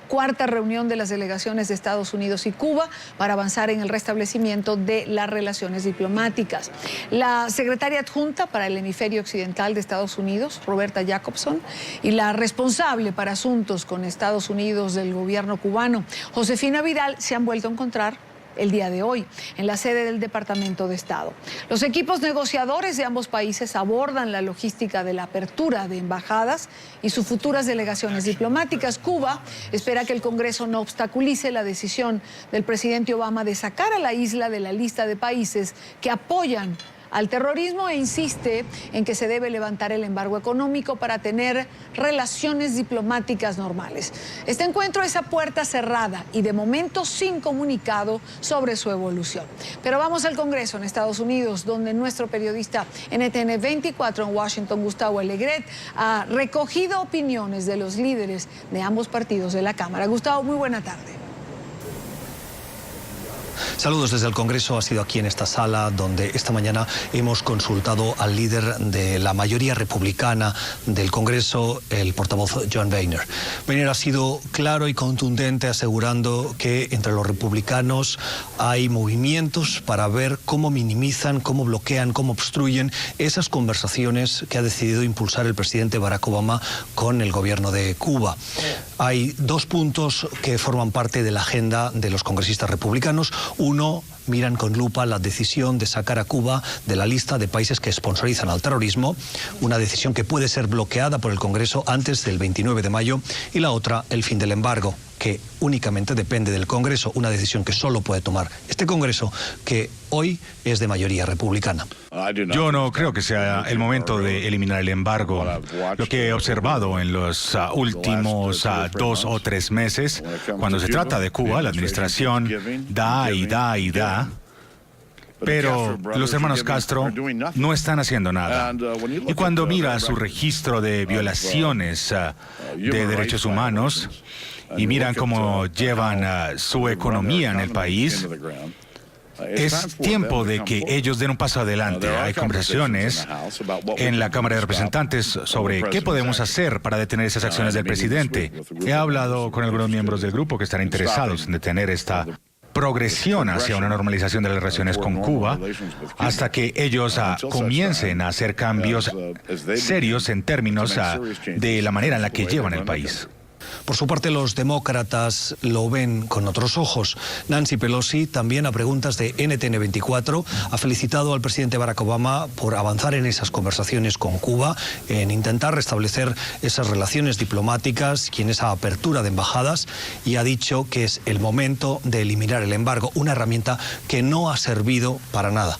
Cuarta reunión de las delegaciones de Estados Unidos y Cuba para avanzar en el restablecimiento de las relaciones diplomáticas. La secretaria adjunta para el hemisferio occidental de Estados Unidos, Roberta Jacobson, y la responsable para asuntos con Estados Unidos del gobierno cubano, Josefina Vidal, se han vuelto a encontrar el día de hoy en la sede del Departamento de Estado. Los equipos negociadores de ambos países abordan la logística de la apertura de embajadas y sus futuras delegaciones diplomáticas. Cuba espera que el Congreso no obstaculice la decisión del presidente Obama de sacar a la isla de la lista de países que apoyan al terrorismo e insiste en que se debe levantar el embargo económico para tener relaciones diplomáticas normales. Este encuentro es a puerta cerrada y de momento sin comunicado sobre su evolución. Pero vamos al Congreso en Estados Unidos, donde nuestro periodista NTN 24 en Washington, Gustavo Alegret, ha recogido opiniones de los líderes de ambos partidos de la Cámara. Gustavo, muy buena tarde. Saludos desde el Congreso. Ha sido aquí en esta sala donde esta mañana hemos consultado al líder de la mayoría republicana del Congreso, el portavoz John Boehner. Boehner ha sido claro y contundente asegurando que entre los republicanos hay movimientos para ver cómo minimizan, cómo bloquean, cómo obstruyen esas conversaciones que ha decidido impulsar el presidente Barack Obama con el gobierno de Cuba. Hay dos puntos que forman parte de la agenda de los congresistas republicanos. Uno, miran con lupa la decisión de sacar a Cuba de la lista de países que sponsorizan al terrorismo, una decisión que puede ser bloqueada por el Congreso antes del 29 de mayo, y la otra, el fin del embargo, que únicamente depende del Congreso, una decisión que solo puede tomar este Congreso, que hoy es de mayoría republicana. Yo no creo que sea el momento de eliminar el embargo. Lo que he observado en los últimos 2 o 3 meses, cuando se trata de Cuba, la administración da y da y da, pero los hermanos Castro no están haciendo nada. Y cuando mira su registro de violaciones de derechos humanos y miran cómo llevan su economía en el país, es tiempo de que ellos den un paso adelante. Hay conversaciones en la Cámara de Representantes sobre qué podemos hacer para detener esas acciones del presidente. He hablado con algunos miembros del grupo que están interesados en detener esta progresión hacia una normalización de las relaciones con Cuba hasta que ellos comiencen a hacer cambios serios en términos de la manera en la que llevan el país. Por su parte, los demócratas lo ven con otros ojos. Nancy Pelosi, también a preguntas de NTN 24, ha felicitado al presidente Barack Obama por avanzar en esas conversaciones con Cuba, en intentar restablecer esas relaciones diplomáticas y en esa apertura de embajadas, y ha dicho que es el momento de eliminar el embargo, una herramienta que no ha servido para nada.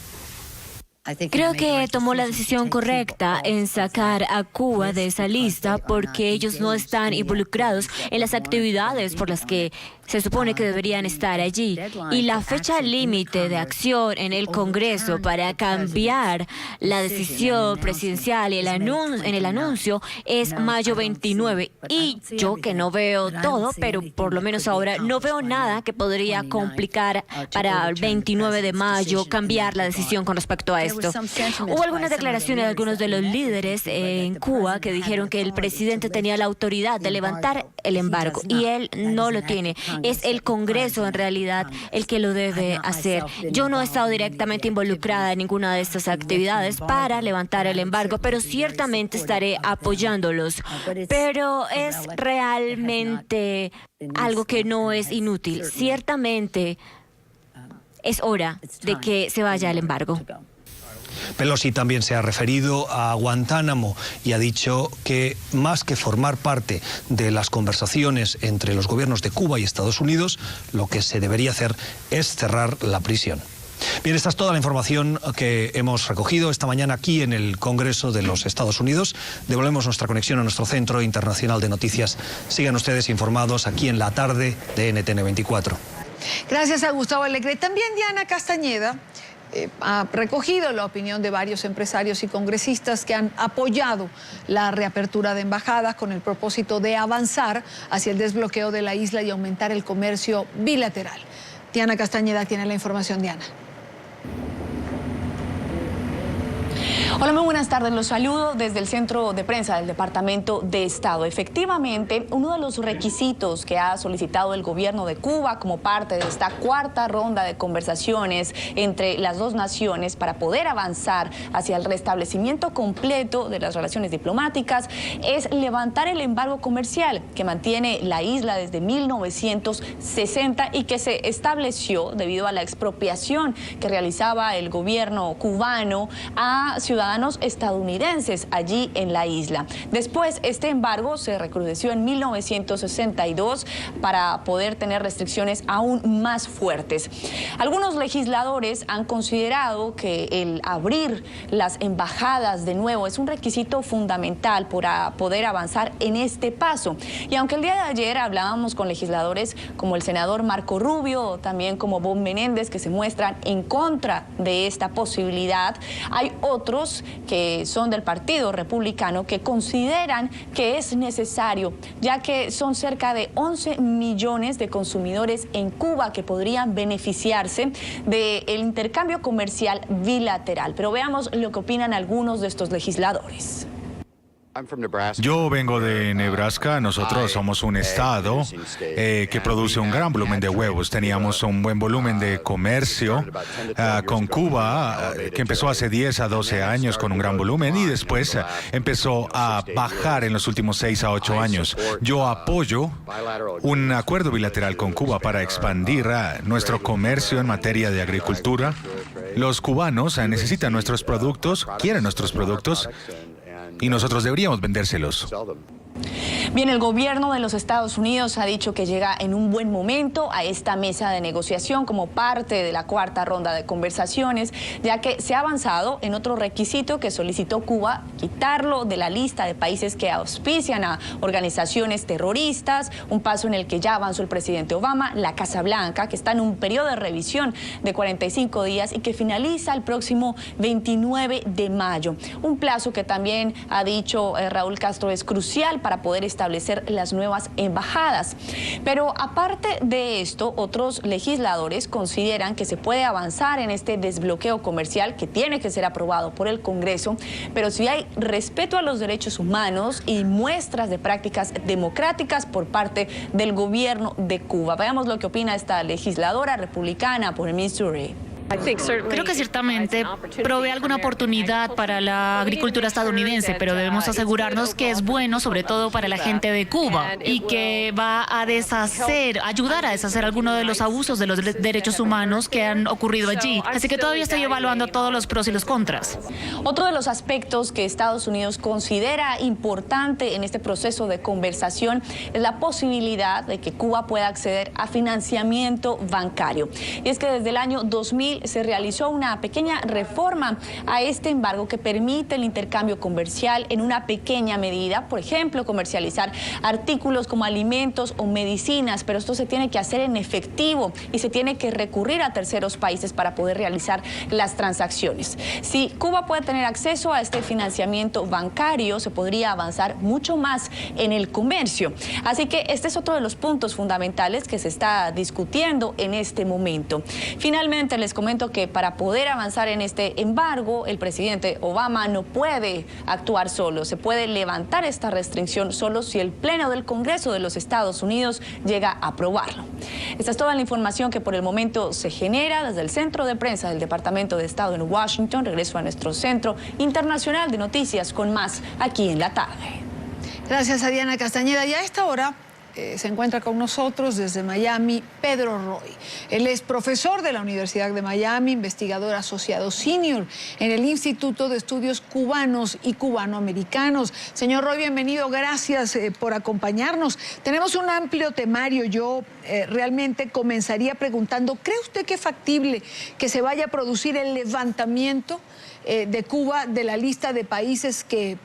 Creo que tomó la decisión correcta en sacar a Cuba de esa lista porque ellos no están involucrados en las actividades por las que se supone que deberían estar allí. Y la fecha límite de acción en el Congreso para cambiar la decisión presidencial y en el anuncio es mayo 29. Y yo, que no veo todo, pero por lo menos ahora no veo nada que podría complicar para el 29 de mayo cambiar la decisión con respecto a esto. Hubo algunas declaraciones de algunos de los líderes en Cuba que dijeron que el presidente tenía la autoridad de levantar el embargo y él no lo tiene. Es el Congreso en realidad el que lo debe hacer. Yo no he estado directamente involucrada en ninguna de estas actividades para levantar el embargo, pero ciertamente estaré apoyándolos. Pero es realmente algo que no es inútil. Ciertamente es hora de que se vaya el embargo. Pelosi también se ha referido a Guantánamo y ha dicho que más que formar parte de las conversaciones entre los gobiernos de Cuba y Estados Unidos, lo que se debería hacer es cerrar la prisión. Bien, esta es toda la información que hemos recogido esta mañana aquí en el Congreso de los Estados Unidos. Devolvemos nuestra conexión a nuestro Centro Internacional de Noticias. Sigan ustedes informados aquí en la tarde de NTN 24. Gracias a Gustavo Alegret. También Diana Castañeda ha recogido la opinión de varios empresarios y congresistas que han apoyado la reapertura de embajadas con el propósito de avanzar hacia el desbloqueo de la isla y aumentar el comercio bilateral. Diana Castañeda tiene la información. Diana. Hola, muy buenas tardes. Los saludo desde el Centro de Prensa del Departamento de Estado. Efectivamente, uno de los requisitos que ha solicitado el gobierno de Cuba como parte de esta cuarta ronda de conversaciones entre las dos naciones para poder avanzar hacia el restablecimiento completo de las relaciones diplomáticas es levantar el embargo comercial que mantiene la isla desde 1960 y que se estableció debido a la expropiación que realizaba el gobierno cubano a ciudadanos estadounidenses allí en la isla. Después, este embargo se recrudeció en 1962 para poder tener restricciones aún más fuertes. Algunos legisladores han considerado que el abrir las embajadas de nuevo es un requisito fundamental para poder avanzar en este paso. Y aunque el día de ayer hablábamos con legisladores como el senador Marco Rubio, también como Bob Menéndez, que se muestran en contra de esta posibilidad, hay otros que son del Partido Republicano que consideran que es necesario, ya que son cerca de 11 millones de consumidores en Cuba que podrían beneficiarse del intercambio comercial bilateral. Pero veamos lo que opinan algunos de estos legisladores. Yo vengo de Nebraska. Nosotros somos un estado que produce un gran volumen de huevos. Teníamos un buen volumen de comercio con Cuba, que empezó hace 10 a 12 años con un gran volumen y después empezó a bajar en los últimos 6 a 8 años. Yo apoyo un acuerdo bilateral con Cuba para expandir nuestro comercio en materia de agricultura. Los cubanos necesitan nuestros productos, quieren nuestros productos, y nosotros deberíamos vendérselos. Bien, el gobierno de los Estados Unidos ha dicho que llega en un buen momento a esta mesa de negociación como parte de la cuarta ronda de conversaciones, ya que se ha avanzado en otro requisito que solicitó Cuba, quitarlo de la lista de países que auspician a organizaciones terroristas, un paso en el que ya avanzó el presidente Obama. La Casa Blanca, que está en un periodo de revisión de 45 días y que finaliza el próximo 29 de mayo. Un plazo que también ha dicho Raúl Castro es crucial para poder establecer las nuevas embajadas. Pero aparte de esto, otros legisladores consideran que se puede avanzar en este desbloqueo comercial que tiene que ser aprobado por el Congreso, pero si hay respeto a los derechos humanos y muestras de prácticas democráticas por parte del gobierno de Cuba. Veamos lo que opina esta legisladora republicana por Missouri. Creo que ciertamente provee alguna oportunidad para la agricultura estadounidense, pero debemos asegurarnos que es bueno, sobre todo para la gente de Cuba, y que va a ayudar a deshacer algunos de los abusos de los derechos humanos que han ocurrido allí. Así que todavía estoy evaluando todos los pros y los contras. Otro de los aspectos que Estados Unidos considera importante en este proceso de conversación es la posibilidad de que Cuba pueda acceder a financiamiento bancario. Y es que desde el año 2000 se realizó una pequeña reforma a este embargo que permite el intercambio comercial en una pequeña medida, por ejemplo, comercializar artículos como alimentos o medicinas, pero esto se tiene que hacer en efectivo y se tiene que recurrir a terceros países para poder realizar las transacciones. Si Cuba puede tener acceso a este financiamiento bancario, se podría avanzar mucho más en el comercio. Así que este es otro de los puntos fundamentales que se está discutiendo en este momento. Finalmente, les comento que para poder avanzar en este embargo, el presidente Obama no puede actuar solo. Se puede levantar esta restricción solo si el Pleno del Congreso de los Estados Unidos llega a aprobarlo. Esta es toda la información que por el momento se genera desde el Centro de Prensa del Departamento de Estado en Washington. Regreso a nuestro Centro Internacional de Noticias con más aquí en la tarde. Gracias a Diana Castañeda. Y a esta hora se encuentra con nosotros desde Miami Pedro Roy. Él es profesor de la Universidad de Miami, investigador asociado senior en el Instituto de Estudios Cubanos y Cubanoamericanos. Señor Roy, bienvenido, gracias por acompañarnos. Tenemos un amplio temario. Yo realmente comenzaría preguntando, ¿cree usted que es factible que se vaya a producir el levantamiento de Cuba de la lista de países que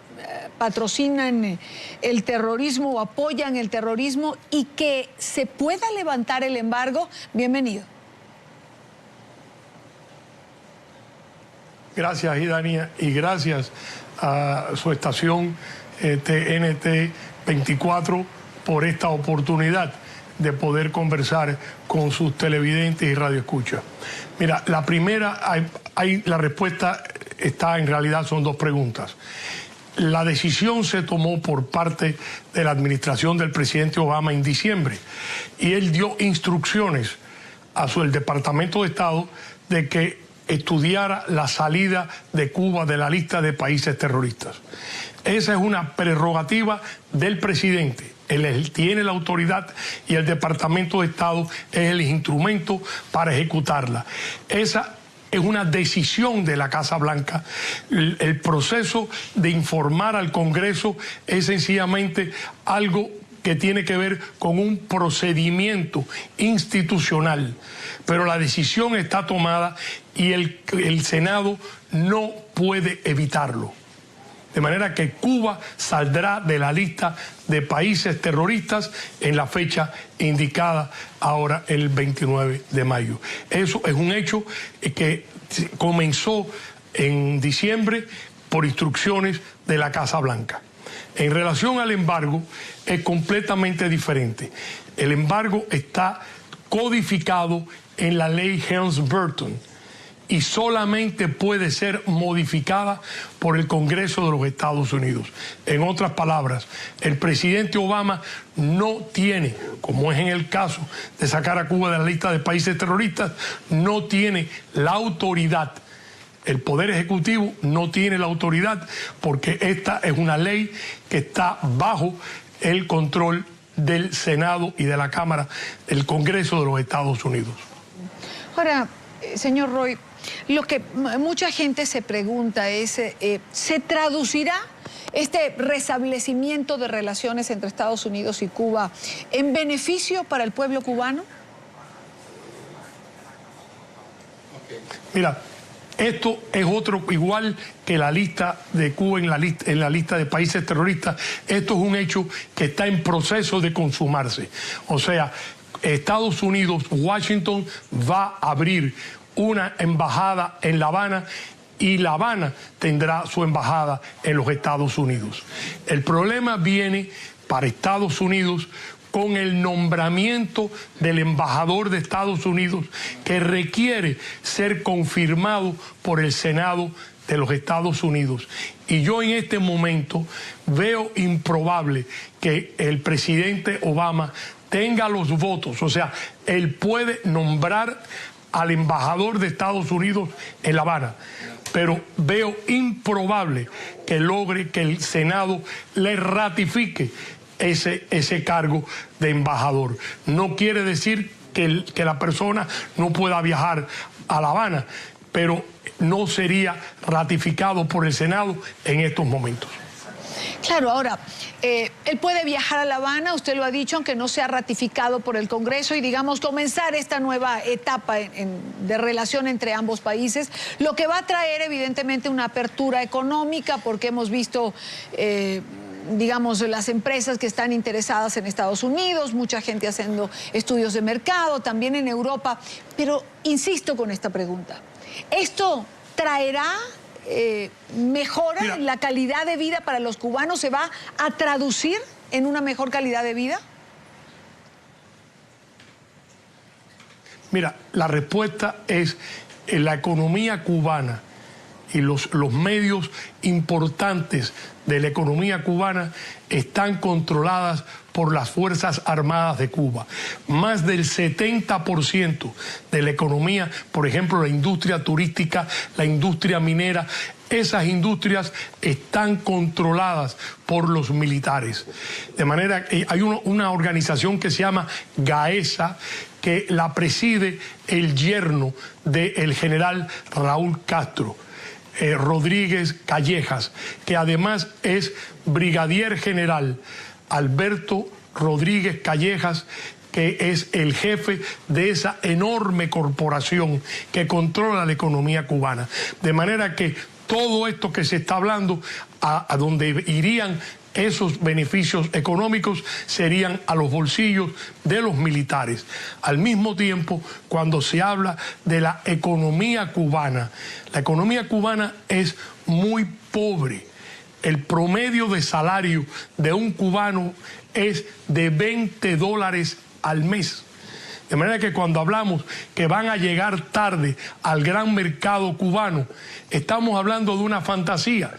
patrocinan el terrorismo o apoyan el terrorismo y que se pueda levantar el embargo? Bienvenido. Gracias, Idania, y gracias a su estación TNT 24 por esta oportunidad. de poder conversar con sus televidentes y radioescuchas. Mira, la primera, la respuesta está, en realidad son dos preguntas. La decisión se tomó por parte de la administración del presidente Obama en diciembre y él dio instrucciones a el Departamento de Estado de que estudiara la salida de Cuba de la lista de países terroristas. Esa es una prerrogativa del presidente. Él tiene la autoridad y el Departamento de Estado es el instrumento para ejecutarla. Esa es una decisión de la Casa Blanca. El proceso de informar al Congreso es sencillamente algo que tiene que ver con un procedimiento institucional. Pero la decisión está tomada y el Senado no puede evitarlo. De manera que Cuba saldrá de la lista de países terroristas en la fecha indicada ahora, el 29 de mayo. Eso es un hecho que comenzó en diciembre por instrucciones de la Casa Blanca. En relación al embargo, es completamente diferente. El embargo está codificado en la ley Helms-Burton y solamente puede ser modificada por el Congreso de los Estados Unidos. En otras palabras, el presidente Obama no tiene, como es en el caso de sacar a Cuba de la lista de países terroristas, no tiene la autoridad. El Poder Ejecutivo no tiene la autoridad porque esta es una ley que está bajo el control del Senado y de la Cámara del Congreso de los Estados Unidos. Ahora, señor Roy, lo que mucha gente se pregunta es, ¿se traducirá este restablecimiento de relaciones entre Estados Unidos y Cuba en beneficio para el pueblo cubano? Mira, esto es otro, igual que la lista de Cuba en la lista de países terroristas, esto es un hecho que está en proceso de consumarse. O sea, Estados Unidos, Washington va a abrir una embajada en La Habana y La Habana tendrá su embajada en los Estados Unidos. El problema viene para Estados Unidos con el nombramiento del embajador de Estados Unidos que requiere ser confirmado por el Senado de los Estados Unidos. Y yo en este momento veo improbable que el presidente Obama tenga los votos, o sea, él puede nombrar al embajador de Estados Unidos en La Habana, pero veo improbable que logre que el Senado le ratifique ese cargo de embajador. No quiere decir que la persona no pueda viajar a La Habana, pero no sería ratificado por el Senado en estos momentos. Claro, ahora, él puede viajar a La Habana, usted lo ha dicho, aunque no sea ratificado por el Congreso, y digamos comenzar esta nueva etapa de relación entre ambos países, lo que va a traer evidentemente una apertura económica, porque hemos visto digamos, las empresas que están interesadas en Estados Unidos, mucha gente haciendo estudios de mercado, también en Europa. Pero insisto con esta pregunta, ¿esto traerá mejora en la calidad de vida para los cubanos? ¿Se va a traducir en una mejor calidad de vida? Mira, la respuesta es la economía cubana y los medios importantes de la economía cubana están controladas por las Fuerzas Armadas de Cuba. Más del 70% de la economía, por ejemplo, la industria turística, la industria minera, esas industrias están controladas por los militares. De manera que hay una organización que se llama GAESA, que la preside el yerno del general Raúl Castro, Rodríguez Callejas, que además es brigadier general Alberto Rodríguez Callejas, que es el jefe de esa enorme corporación que controla la economía cubana. De manera que todo esto que se está hablando, a donde irían esos beneficios económicos, serían a los bolsillos de los militares. Al mismo tiempo, cuando se habla de la economía cubana, la economía cubana es muy pobre. El promedio de salario de un cubano es de $20 al mes. De manera que cuando hablamos que van a llegar tarde al gran mercado cubano, estamos hablando de una fantasía.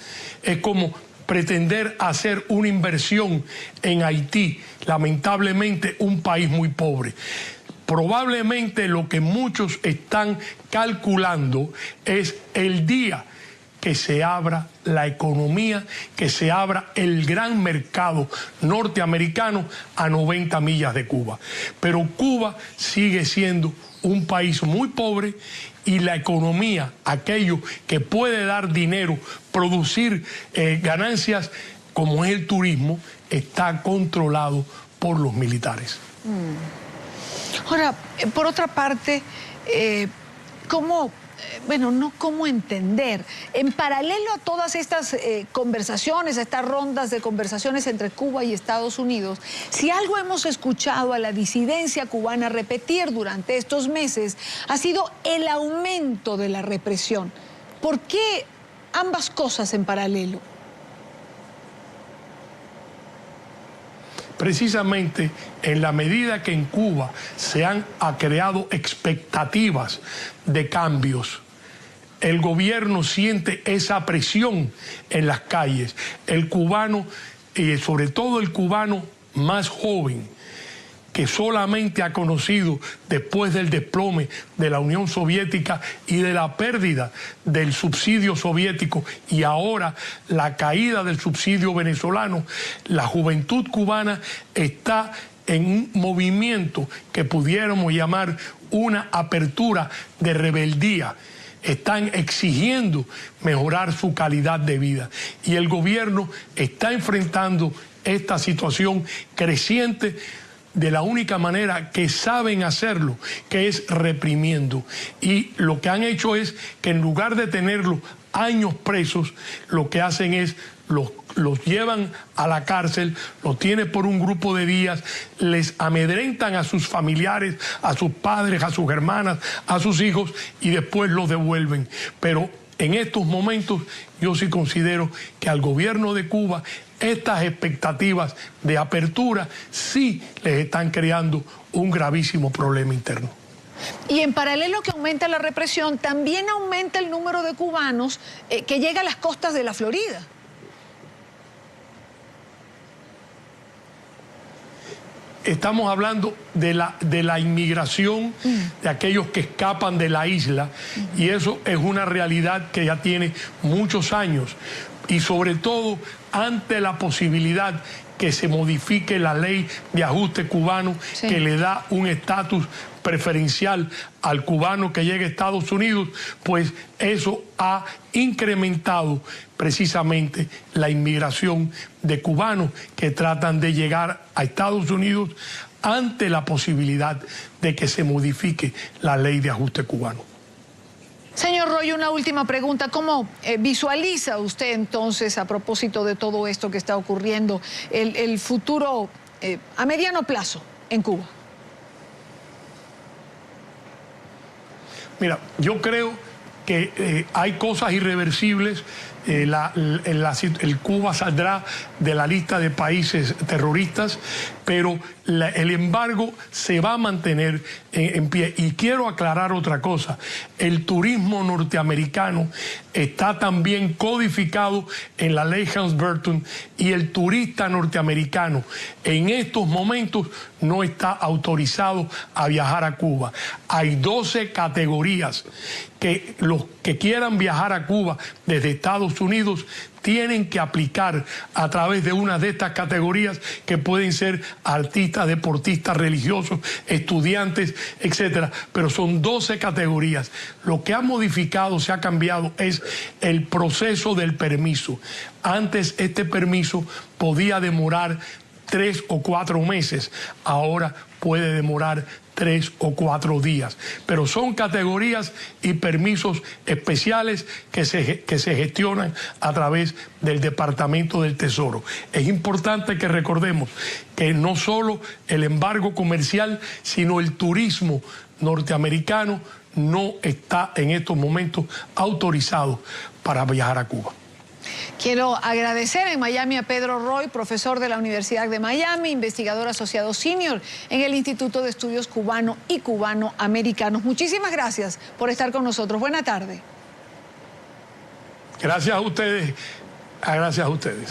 Es como pretender hacer una inversión en Haití, lamentablemente un país muy pobre. Probablemente lo que muchos están calculando es el día que se abra la economía, que se abra el gran mercado norteamericano a 90 millas de Cuba. Pero Cuba sigue siendo un país muy pobre y la economía, aquello que puede dar dinero, producir ganancias, como es el turismo, está controlado por los militares. Ahora, por otra parte, ¿cómo entender? En paralelo a todas estas conversaciones, a estas rondas de conversaciones entre Cuba y Estados Unidos, si algo hemos escuchado a la disidencia cubana repetir durante estos meses, ha sido el aumento de la represión. ¿Por qué ambas cosas en paralelo? Precisamente en la medida que en Cuba se han creado expectativas de cambios, el gobierno siente esa presión en las calles. El cubano, y sobre todo el cubano más joven, que solamente ha conocido después del desplome de la Unión Soviética y de la pérdida del subsidio soviético y ahora la caída del subsidio venezolano, la juventud cubana está en un movimiento que pudiéramos llamar una apertura de rebeldía. Están exigiendo mejorar su calidad de vida y el gobierno está enfrentando esta situación creciente de la única manera que saben hacerlo, que es reprimiendo. Y lo que han hecho es que en lugar de tenerlos años presos, lo que hacen es los llevan a la cárcel, los tienen por un grupo de días, les amedrentan a sus familiares, a sus padres, a sus hermanas, a sus hijos y después los devuelven. Pero en estos momentos yo sí considero que al gobierno de Cuba estas expectativas de apertura sí les están creando un gravísimo problema interno. Y en paralelo que aumenta la represión, también aumenta el número de cubanos que llega a las costas de la Florida. Estamos hablando de la inmigración de aquellos que escapan de la isla y eso es una realidad que ya tiene muchos años y sobre todo ante la posibilidad que se modifique la ley de ajuste cubano que le da un estatus preferencial al cubano que llegue a Estados Unidos, pues eso ha incrementado precisamente la inmigración de cubanos que tratan de llegar a Estados Unidos ante la posibilidad de que se modifique la ley de ajuste cubano. Señor Royo, una última pregunta. ¿Cómo visualiza usted entonces, a propósito de todo esto que está ocurriendo, el futuro a mediano plazo en Cuba? Mira, yo creo que hay cosas irreversibles. El Cuba saldrá de la lista de países terroristas, pero el embargo se va a mantener en pie. Y quiero aclarar otra cosa, el turismo norteamericano está también codificado en la ley Helms-Burton y el turista norteamericano en estos momentos no está autorizado a viajar a Cuba. Hay 12 categorías que los que quieran viajar a Cuba desde Estados Unidos tienen que aplicar a través de una de estas categorías que pueden ser artistas, deportistas, religiosos, estudiantes, etcétera. Pero son 12 categorías. Lo que ha modificado, se ha cambiado, es el proceso del permiso. Antes este permiso podía demorar 3 o 4 meses. Ahora puede demorar 3 o 4 días, pero son categorías y permisos especiales que se gestionan a través del Departamento del Tesoro. Es importante que recordemos que no solo el embargo comercial, sino el turismo norteamericano no está en estos momentos autorizado para viajar a Cuba. Quiero agradecer en Miami a Pedro Roy, profesor de la Universidad de Miami, investigador asociado senior en el Instituto de Estudios Cubano y Cubano-Americanos. Muchísimas gracias por estar con nosotros. Buena tarde. Gracias a ustedes. Gracias a ustedes.